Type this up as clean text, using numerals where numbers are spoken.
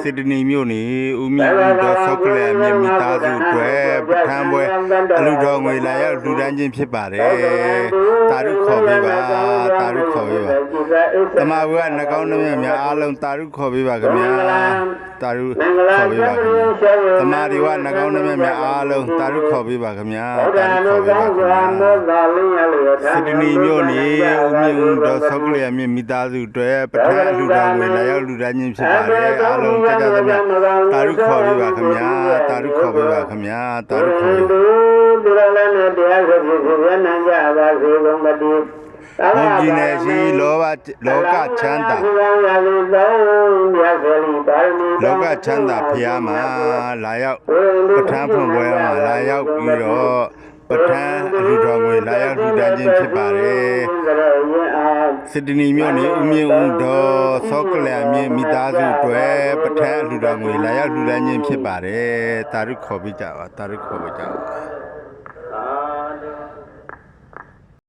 Sydney Muni, Umi, Sokle, Mitazu, Tamboy, Aludong, Laya, Ludanjin Pipare, Taru Koviva, Taru Koviva. Tamawa, Nagonia, Alan Taru Koviva, Taru Koviva. Tamariwa, Nagonia, Alan Taru Koviva, Sydney Muni, Umi, Sokle, Mitazu, Ludang, Laya, Ludanjin Pipare, Alan Taru Koviva, Taru Koviva, Taru Koviva. ဘုံပြည်နယ်ရှိလောကချမ်းသာဖျားမှာလာရောက်ပဋ္ဌာန်းဖွင့်ပွဲမှာလာရောက်ပြီးတော့ပဋ္ဌာန်းအလူတော်ငွေလာရောက်လှူဒါန်းခြင်းဖြစ်ပါတယ်စစ်တနီမြို့နယ်ဦးမြင့်ဦးတော်စောကလျာမြင့်မိသားစုတွေပဋ္ဌာန်းအလူတော်ငွေလာရောက်လှူဒါန်းခြင်းဖြစ်ပါတယ်တာရုခေါ်ပြကြပါ